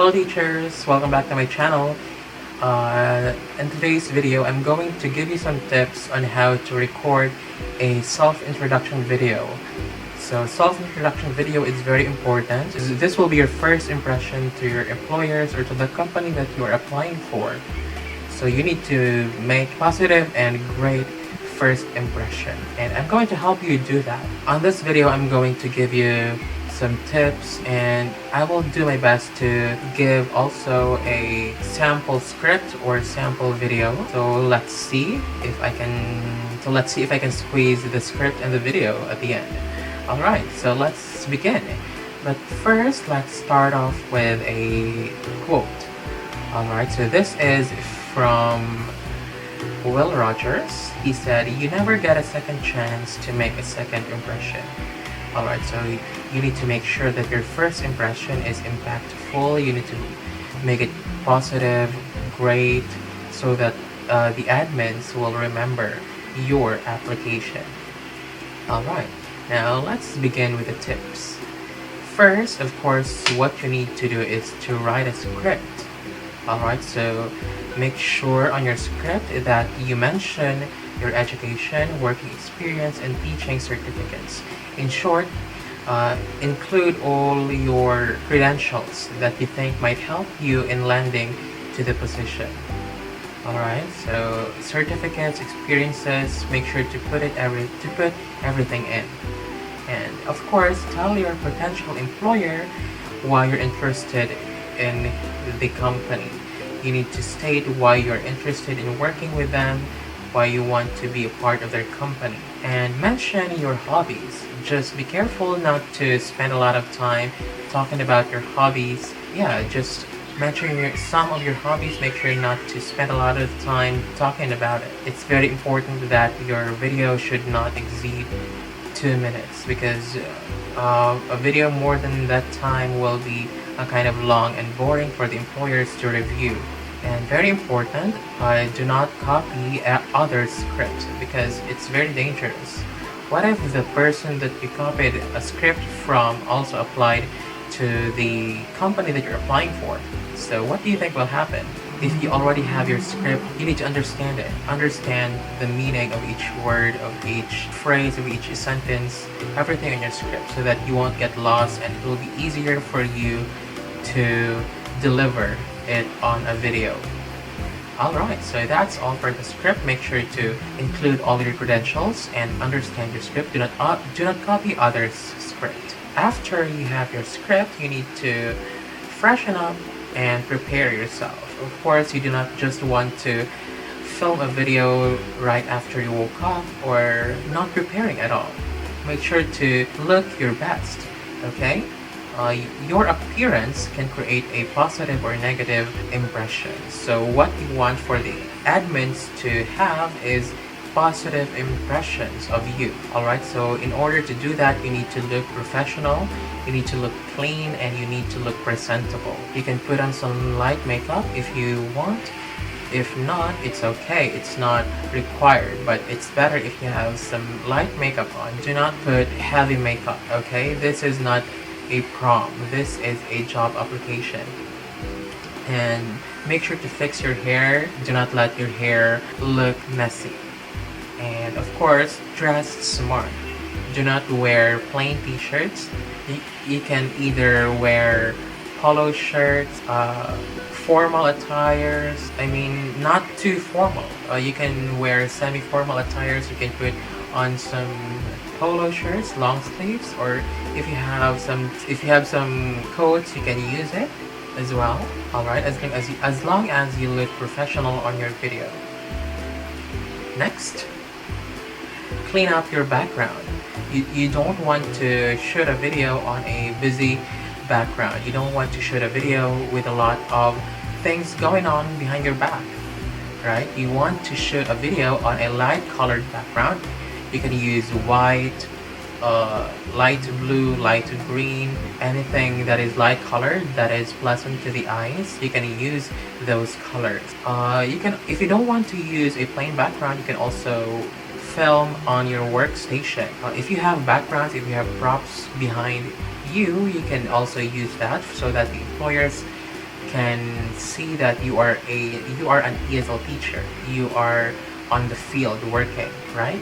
Hello teachers, welcome back to my channel. In today's video, I'm going to give you some tips on how to record a self-introduction video. So self-introduction video is very important. This will be your first impression to your employers or to the company that you are applying for. So you need to make positive and great first impression. And I'm going to help you do that. On this video, I'm going to give you some tips and I will do my best to give also a sample script or sample video. So let's see if I can squeeze the script and the video at the end. Alright, so let's begin. But first, let's start off with a quote. Alright, so this is from Will Rogers. He said, "You never get a second chance to make a second impression." Alright, so you need to make sure that your first impression is impactful. You need to make it positive, great, so that the admins will remember your application. Alright, now let's begin with the tips. First, of course, what you need to do is to write a script. Alright, so make sure on your script that you mention your education, working experience, and teaching certificates. In short, include all your credentials that you think might help you in landing to the position. Alright, so certificates, experiences, make sure to put everything in. And of course, tell your potential employer why you're interested in the company. You need to state why you're interested in working with them, why you want to be a part of their company, and mention your hobbies. Just be careful not to spend a lot of time talking about your hobbies. Yeah, just mention some of your hobbies. Make sure not to spend a lot of time talking about it. It's very important that your video should not exceed 2 minutes, because a video more than that time will be kind of long and boring for the employers to review. And very important, do not copy others' script, because it's very dangerous. What if the person that you copied a script from also applied to the company that you're applying for? So what do you think will happen? If you already have your script, you need to understand it. Understand the meaning of each word, of each phrase, of each sentence, everything in your script, so that you won't get lost and it will be easier for you to deliver it on a video. Alright, so that's all for the script. Make sure to include all your credentials and understand your script. Do not copy others' script. After you have your script, you need to freshen up and prepare yourself. Of course, you do not just want to film a video right after you woke up or not preparing at all. Make sure to look your best, okay? Your appearance can create a positive or negative impression. So what you want for the admins to have is positive impressions of you. Alright, so in order to do that, you need to look professional, you need to look clean, and you need to look presentable. You can put on some light makeup if you want. If not, it's okay. It's not required, but it's better if you have some light makeup on. Do not put heavy makeup, okay? This is not a prom. This is a job application. And make sure to fix your hair. Do not let your hair look messy. And of course, dress smart. Do not wear plain t-shirts. You can either wear polo shirts, formal attires. I mean, not too formal. You can wear semi-formal attires. You can put on some polo shirts, long sleeves, or if you have some coats, you can use it as well. Alright, as long as you look professional on your video. Next, clean up your background. You don't want to shoot a video on a busy background. You don't want to shoot a video with a lot of things going on behind your back, right? You want to shoot a video on a light colored background. You can use white, light blue, light green, anything that is light colored that is pleasant to the eyes. You can use those colors. If you don't want to use a plain background, you can also film on your workstation. If you have backgrounds, if you have props behind you can also use that so that the employers can see that you are an ESL teacher. You are on the field working, right?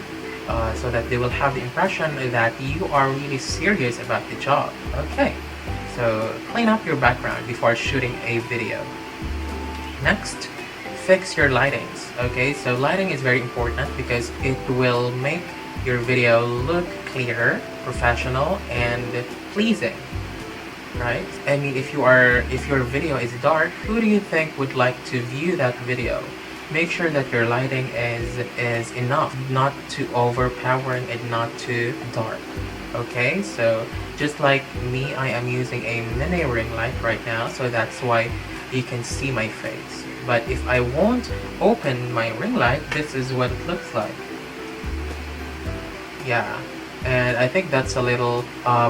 So that they will have the impression that you are really serious about the job. Okay, so clean up your background before shooting a video. Next, fix your lightings. Okay, so lighting is very important because it will make your video look clearer, professional, and pleasing, right? I mean, if your video is dark, who do you think would like to view that video? Make sure that your lighting is enough, not too overpowering and not too dark. Okay, so just like me, I am using a mini ring light right now, so that's why you can see my face. But if I won't open my ring light, this is what it looks like. Yeah, and I think that's a little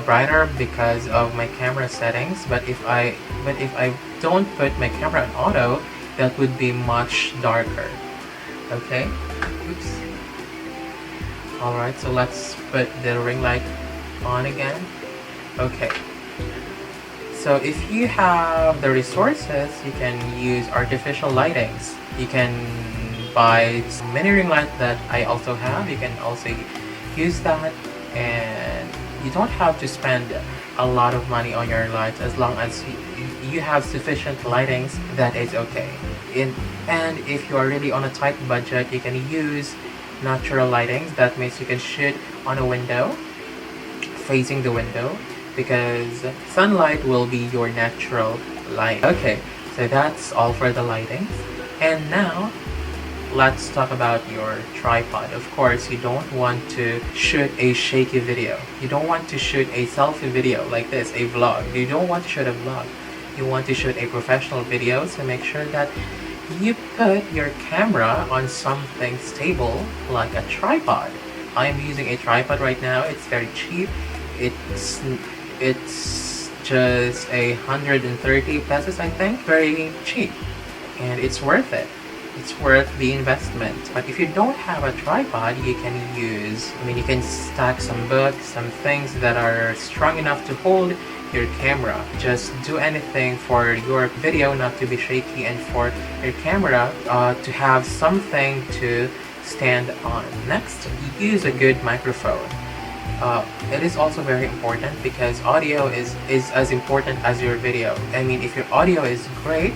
brighter because of my camera settings. But if I don't put my camera on auto, that would be much darker. Okay, oops. Alright, so let's put the ring light on again. Okay, so if you have the resources, you can use artificial lightings. You can buy some mini ring light that I also have. You can also use that, and you don't have to spend a lot of money on your lights as long as you have sufficient lightings. That is okay. And if you are really on a tight budget, you can use natural lightings. That means you can shoot on a window, facing the window, because sunlight will be your natural light. Okay, so that's all for the lighting. And now let's talk about your tripod. Of course, you don't want to shoot a shaky video. You don't want to shoot a selfie video like this, a vlog. You don't want to shoot a vlog. You want to shoot a professional video, so make sure that you put your camera on something stable like a tripod. I am using a tripod right now. It's very cheap. It's just 130 pesos, I think. Very cheap, and it's worth it. It's worth the investment. But if you don't have a tripod, you can you can stack some books, some things that are strong enough to hold your camera. Just do anything for your video not to be shaky, and for your camera to have something to stand on. Next, use a good microphone. It is also very important because audio is as important as your video. I mean, if your audio is great,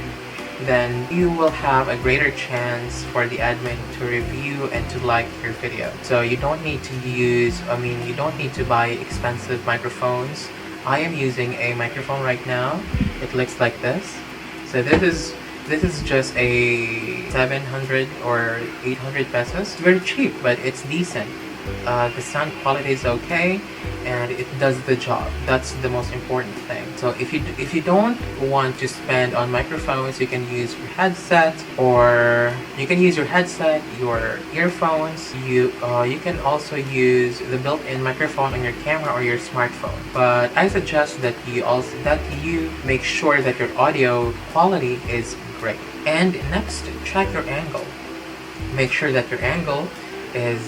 then you will have a greater chance for the admin to review and to like your video. So you don't need to you don't need to buy expensive microphones. I am using a microphone right now. It looks like this. So this is just a 700 or 800 pesos. Very cheap, but it's decent. The sound quality is okay, and it does the job. That's the most important thing. So if you don't want to spend on microphones, you can use your headset, or you can use your headset, your earphones. You can also use the built-in microphone on your camera or your smartphone. But I suggest that you make sure that your audio quality is great. And next, check your angle. Make sure that your angle is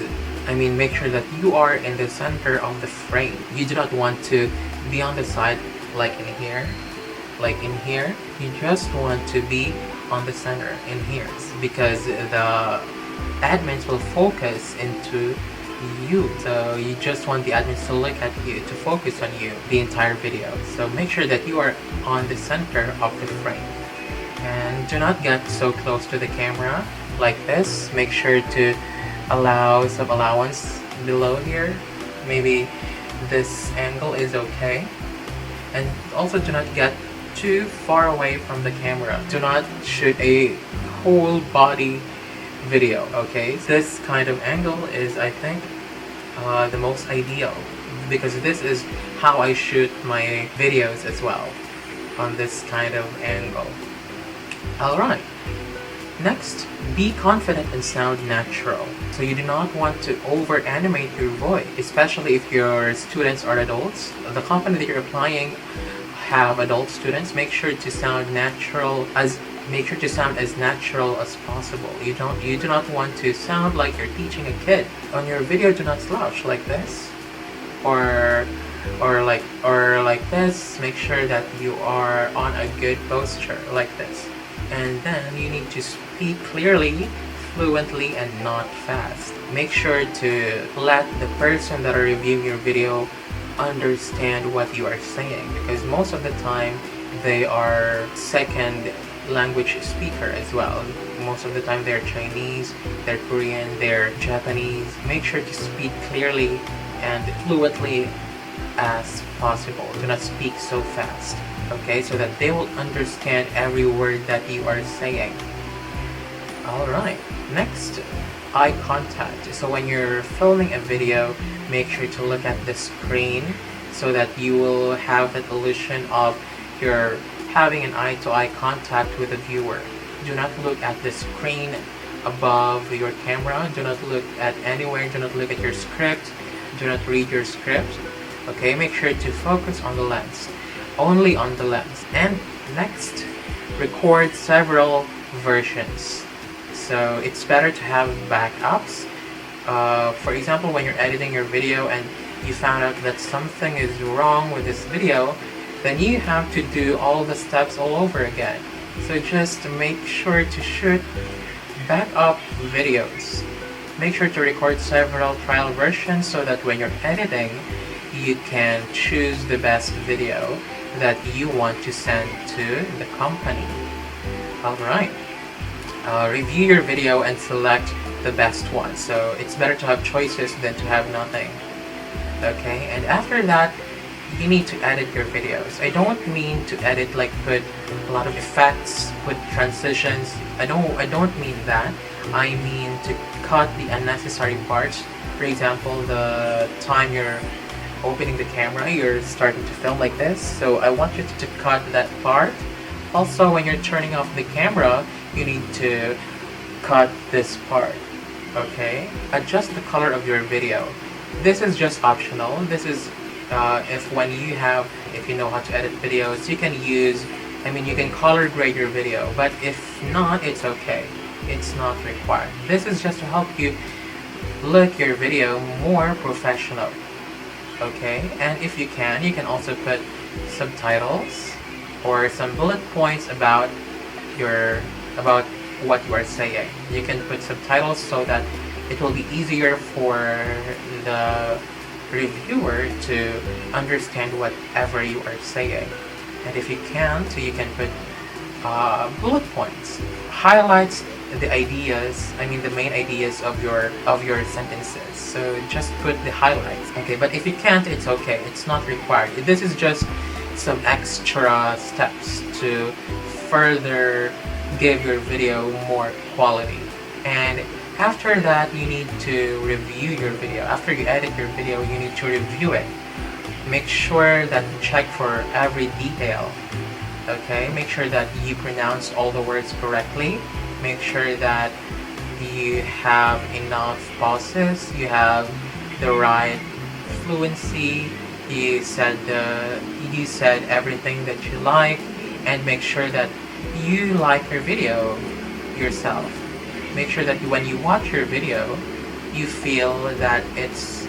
make sure that you are in the center of the frame. You do not want to be on the side like in here. You just want to be on the center in here, because the admins will focus into you. So you just want the admins to look at you, to focus on you the entire video. So make sure that you are on the center of the frame. And do not get so close to the camera like this. Make sure to allow some allowance below here. Maybe this angle is okay. And also do not get too far away from the camera. Do not shoot a whole body video, okay? This kind of angle is, I think, the most ideal, because this is how I shoot my videos as well, on this kind of angle. Alright. Next, be confident and sound natural. So you do not want to over-animate your voice, especially if your students are adults. The company that you're applying have adult students. Make sure to sound natural, as natural as possible. You do not want to sound like you're teaching a kid. On your video, do not slouch like this, or or like this. Make sure that you are on a good posture like this. And then you need to speak clearly, fluently, and not fast. Make sure to let the person that are reviewing your video understand what you are saying, because most of the time they are second language speaker as well. Most of the time they're Chinese, they're Korean, they're Japanese. Make sure to speak clearly and fluently as possible. Do not speak so fast, okay, so that they will understand every word that you are saying. Alright, next, eye contact. So when you're filming a video, make sure to look at the screen so that you will have that illusion of you're having an eye-to-eye contact with the viewer. Do not look at the screen above your camera. Do not look at anywhere. Do not look at your script. Do not read your script. Okay, make sure to focus on the lens. Only on the lens. And next, record several versions. So it's better to have backups. For example, when you're editing your video and you found out that something is wrong with this video, then you have to do all the steps all over again. So just make sure to shoot backup videos. Make sure to record several trial versions so that when you're editing, you can choose the best video that you want to send to the company. Alright. Review your video and select the best one. So it's better to have choices than to have nothing. Okay, and after that, you need to edit your videos. I don't mean to edit like put a lot of effects, put transitions. I don't mean that. I mean to cut the unnecessary parts. For example, the time you're opening the camera, you're starting to film like this. So I want you to cut that part. Also, when you're turning off the camera, you need to cut this part. Okay? Adjust the color of your video. This is just optional. This is if you know how to edit videos, you can color grade your video, but if not, it's okay. It's not required. This is just to help you look your video more professional. Okay, and if you can also put subtitles or some bullet points about what you are saying. You can put subtitles so that it will be easier for the reviewer to understand whatever you are saying. And if you can't, you can put bullet points, highlights the main ideas of your sentences. So just put the highlights. Okay, but if you can't, it's okay. It's not required. This is just some extra steps to further give your video more quality. And after that, you need to review your video. After you edit your video, you need to review it. Make sure that you check for every detail. Okay? Make sure that you pronounce all the words correctly. Make sure that you have enough pauses. You have the right fluency. You said everything that you like, and make sure that you like your video yourself. Make sure that when you watch your video, you feel that it's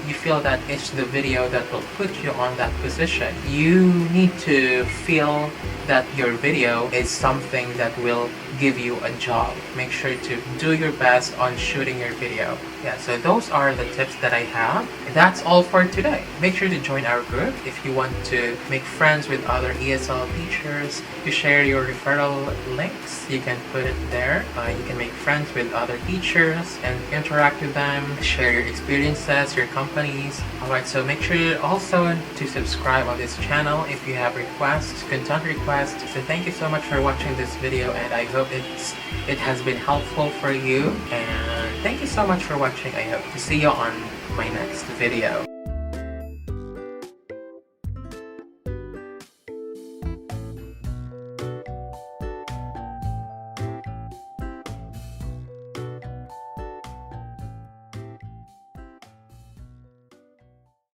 the video that will put you on that position. You need to feel that your video is something that will give you a job. Make sure to do your best on shooting your video. Yeah, so those are the tips that I have. That's all for today. Make sure to join our group if you want to make friends with other ESL teachers. To share your referral links, you can put it there. You can make friends with other teachers and interact with them, share your experiences, your companies. Alright, so make sure also to subscribe on this channel if you have requests, content requests. So thank you so much for watching this video, and I hope it has been helpful for you. And thank you so much for watching. I hope to see you on my next video.